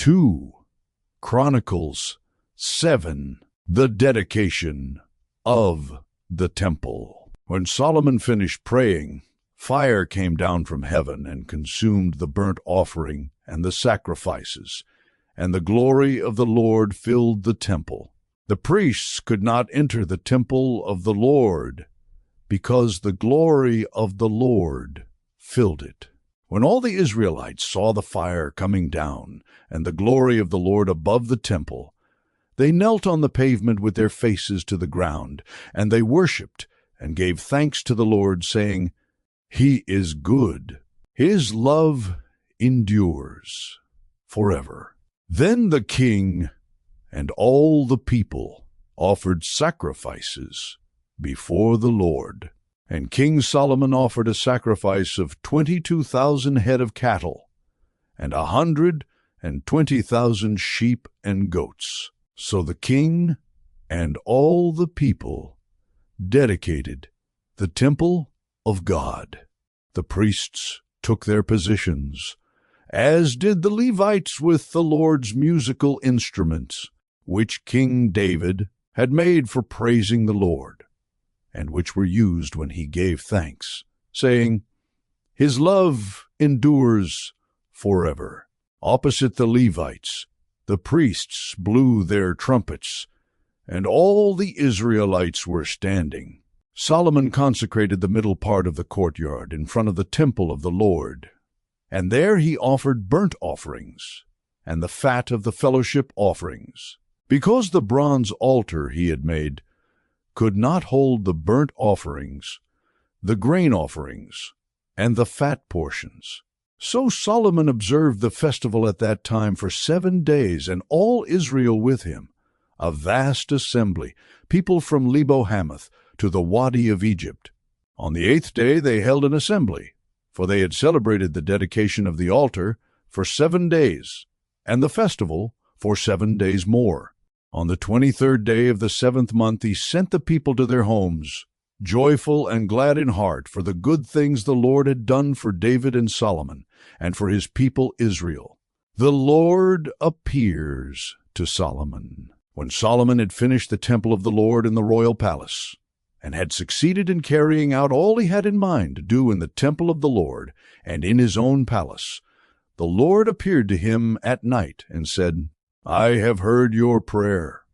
2 Chronicles 7. The dedication of the temple. When Solomon finished praying, fire came down from heaven and consumed the burnt offering and the sacrifices, and the glory of the Lord filled the temple. The priests could not enter the temple of the Lord, because the glory of the Lord filled it. When all the Israelites saw the fire coming down and the glory of the Lord above the temple, they knelt on the pavement with their faces to the ground, and they worshipped and gave thanks to the Lord, saying, "He is good. His love endures forever." Then the king and all the people offered sacrifices before the Lord. And King Solomon offered a sacrifice of 22,000 head of cattle, and 120,000 sheep and goats. So the king and all the people dedicated the temple of God. The priests took their positions, as did the Levites with the Lord's musical instruments, which King David had made for praising the Lord, and which were used when he gave thanks, saying, "His love endures forever." Opposite the Levites, the priests blew their trumpets, and all the Israelites were standing. Solomon consecrated the middle part of the courtyard in front of the temple of the Lord, and there he offered burnt offerings and the fat of the fellowship offerings, because the bronze altar he had made could not hold the burnt offerings, the grain offerings, and the fat portions. So Solomon observed the festival at that time for 7 days, and all Israel with him, a vast assembly, people from Lebo-Hamath to the Wadi of Egypt. On the 8th day they held an assembly, for they had celebrated the dedication of the altar for 7 days, and the festival for 7 days more. On the 23rd day of the 7th month he sent the people to their homes, joyful and glad in heart for the good things the Lord had done for David and Solomon, and for his people Israel. The Lord appears to Solomon. When Solomon had finished the temple of the Lord in the royal palace, and had succeeded in carrying out all he had in mind to do in the temple of the Lord and in his own palace, the Lord appeared to him at night and said, "I have heard your prayer,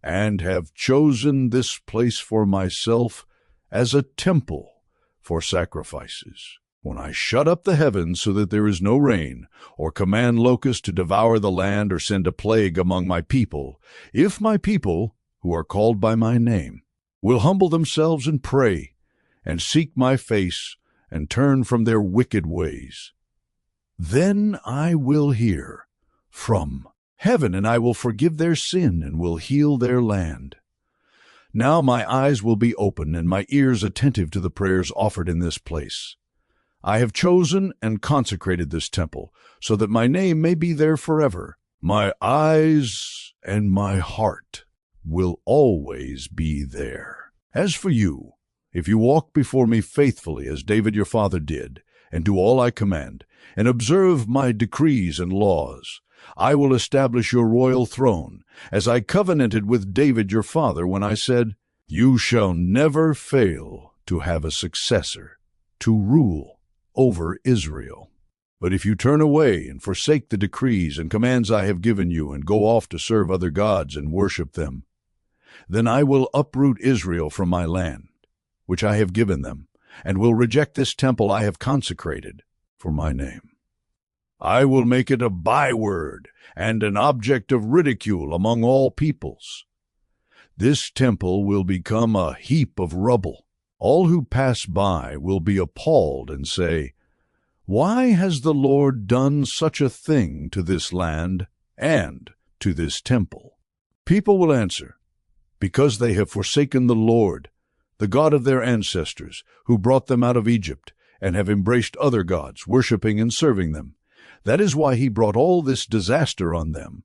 and have chosen this place for myself as a temple for sacrifices. When I shut up the heavens so that there is no rain, or command locusts to devour the land, or send a plague among my people, if my people, who are called by my name, will humble themselves and pray, and seek my face, and turn from their wicked ways, then I will hear from heaven, and I will forgive their sin and will heal their land. Now my eyes will be open and my ears attentive to the prayers offered in this place. I have chosen and consecrated this temple, so that my name may be there forever. My eyes and my heart will always be there. As for you, if you walk before me faithfully as David your father did, and do all I command, and observe my decrees and laws, I will establish your royal throne, as I covenanted with David your father when I said, 'You shall never fail to have a successor to rule over Israel.' But if you turn away and forsake the decrees and commands I have given you, and go off to serve other gods and worship them, then I will uproot Israel from my land, which I have given them, and will reject this temple I have consecrated for my name. I will make it a byword and an object of ridicule among all peoples. This temple will become a heap of rubble. All who pass by will be appalled and say, 'Why has the Lord done such a thing to this land and to this temple?' People will answer, 'Because they have forsaken the Lord, the God of their ancestors, who brought them out of Egypt, and have embraced other gods, worshipping and serving them. That is why he brought all this disaster on them